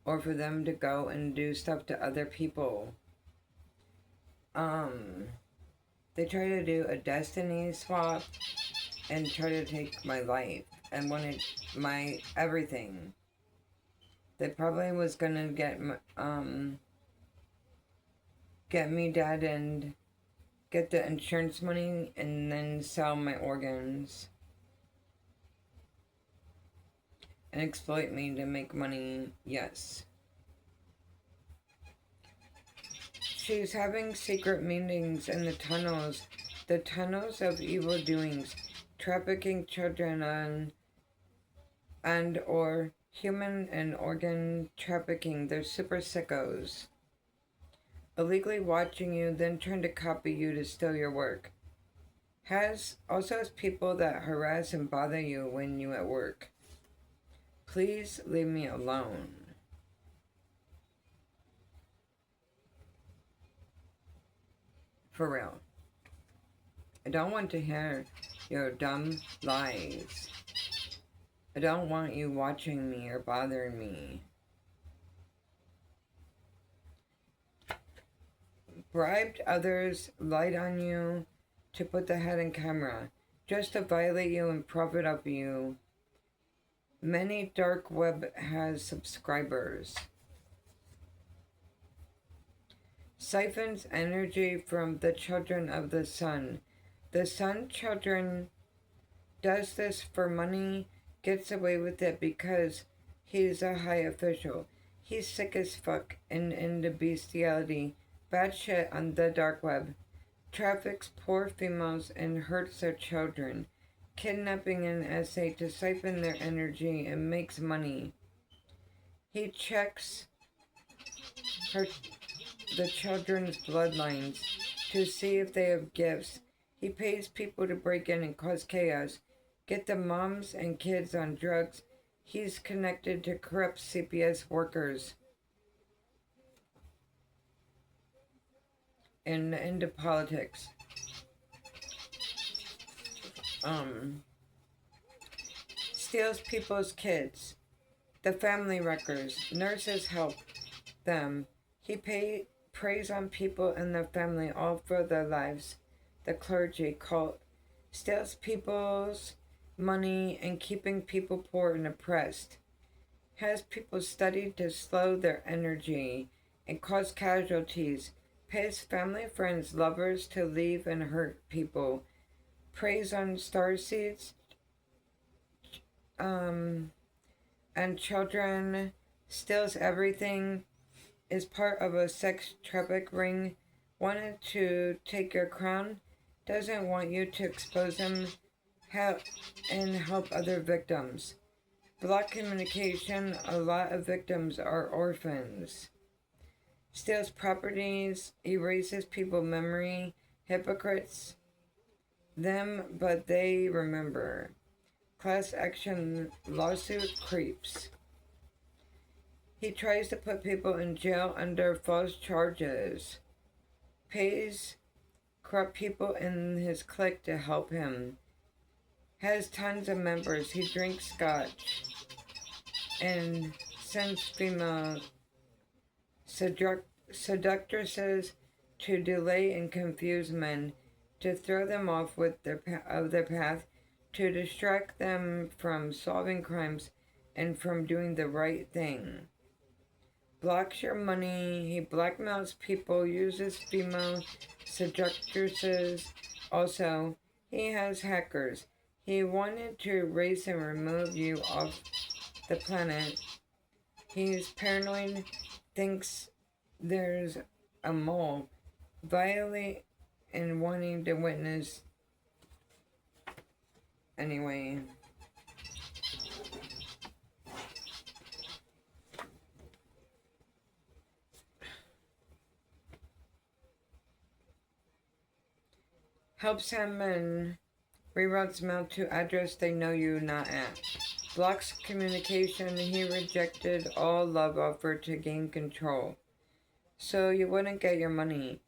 Or for them to go and do stuff to other people. They try to do a destiny swap and try to take my life and wanted my everything. They probably was gonna get me dead and get the insurance money and then sell my organs and exploit me to make money. Yes. She's having secret meetings in the tunnels of evil doings, trafficking children and or human and organ trafficking. They're super sickos. Illegally watching you, then trying to copy you to steal your work. Has people that harass and bother you when you at work. Please leave me alone. For real. I don't want to hear your dumb lies. I don't want you watching me or bothering me. Bribed others, lied on you to put the head in camera, just to violate you and profit off you. Many dark web has subscribers. Siphons energy from the children of the sun. The sun children does this for money, gets away with it because he's a high official. He's sick as fuck and into bestiality, bad shit on the dark web. Traffics poor females and hurts their children. Kidnapping an essay to siphon their energy and makes money. He checks the children's bloodlines to see if they have gifts. He pays people to break in and cause chaos, get the moms and kids on drugs. He's connected to corrupt CPS workers and into politics. Steals people's kids. The family wreckers. Nurses help them. He preys on people and their family all for their lives. The clergy cult steals people's money and keeping people poor and oppressed. Has people studied to slow their energy and cause casualties. Pays family, friends, lovers to leave and hurt people. preys on starseeds and children, steals everything, is part of a sex traffic ring, wanted to take your crown, doesn't want you to expose him, and help other victims. Block communication, a lot of victims are orphans. Steals properties, erases people's memory, hypocrites, them, but they remember. Class action lawsuit creeps. He tries to put people in jail under false charges. Pays corrupt people in his clique to help him. Has tons of members. He drinks scotch. And sends female seductresses to delay and confuse men, to throw them off with their path, to distract them from solving crimes and from doing the right thing. Blocks your money, he blackmails people, uses female seductresses. Also, he has hackers. He wanted to erase and remove you off the planet. He's paranoid, thinks there's a mole, violate and wanting to witness. Anyway. Helps him and reroutes mail to address they know you not at. Blocks communication. He rejected all love offer to gain control, so you wouldn't get your money.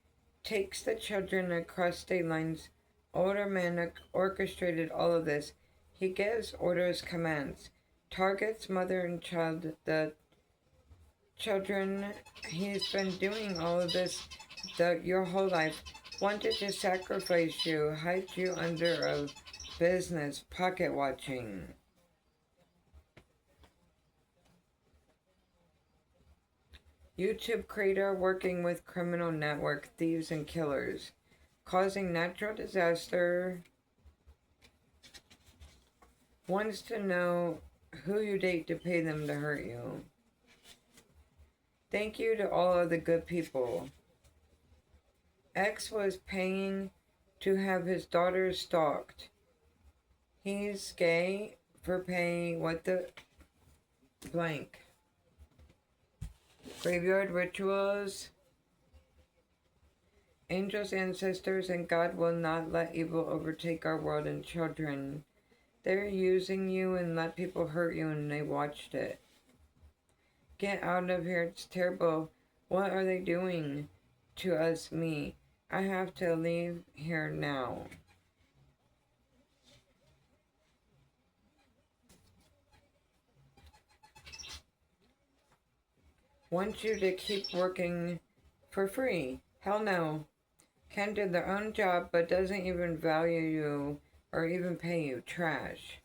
Takes the children across state lines. Older man orchestrated all of this. He gives orders, commands. Targets mother and child. The children. He's been doing all of this your whole life. Wanted to sacrifice you, hide you under a business, pocket watching. YouTube creator working with criminal network, thieves and killers. Causing natural disaster. Wants to know who you date to pay them to hurt you. Thank you to all of the good people. X was paying to have his daughter stalked. He's gay for paying what the blank. Graveyard rituals. Angels, ancestors, and God will not let evil overtake our world and children. They're using you and let people hurt you, and they watched it. Get out of here, it's terrible. What are they doing to us, me? I have to leave here now. Want you to keep working for free. Hell no. Can do their own job, but doesn't even value you or even pay you. Trash.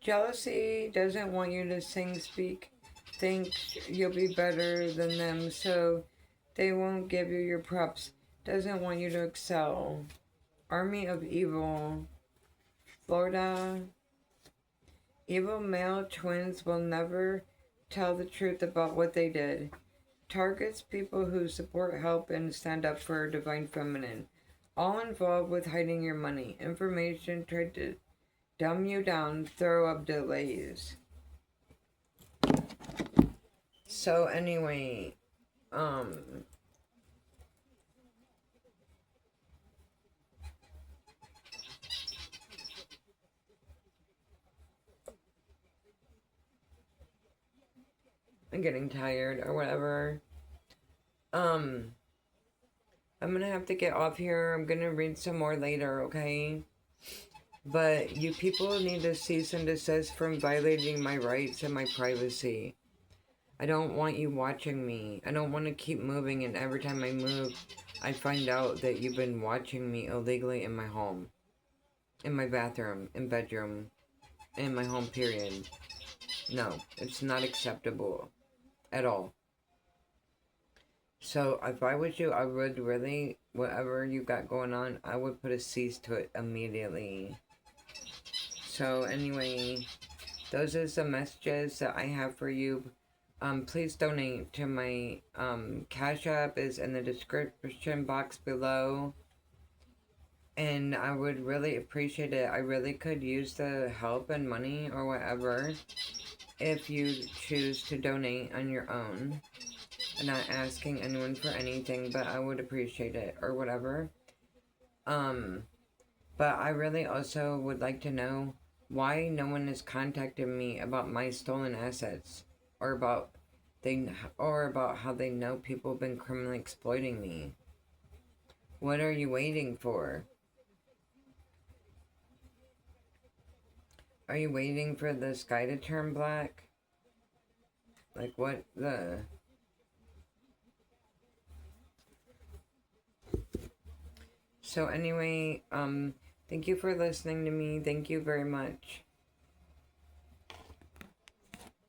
Jealousy doesn't want you to sing, speak, think you'll be better than them, so they won't give you your props. Doesn't want you to excel. Army of Evil. Florida. Evil male twins will never tell the truth about what they did. Targets people who support, help, and stand up for Divine Feminine. All involved with hiding your money. Information tried to dumb you down, throw up delays. So anyway, I'm getting tired or whatever. I'm gonna have to get off here. I'm gonna read some more later, okay? But you people need to cease and desist from violating my rights and my privacy. I don't want you watching me. I don't want to keep moving, and every time I move, I find out that you've been watching me illegally in my home. In my bathroom, in bedroom. in my home, period. No, it's not acceptable at all. So if I was you, I would really, whatever you got going on, I would put a cease to it immediately. So anyway, those are the messages that I have for you. Please donate to my Cash App is in the description box below. And I would really appreciate it. I really could use the help and money or whatever if you choose to donate on your own. I'm not asking anyone for anything, but I would appreciate it or whatever. But I really also would like to know why no one has contacted me about my stolen assets or about how they know people have been criminally exploiting me. What are you waiting for? Are you waiting for the sky to turn black? Like what the... So anyway, thank you for listening to me. Thank you very much.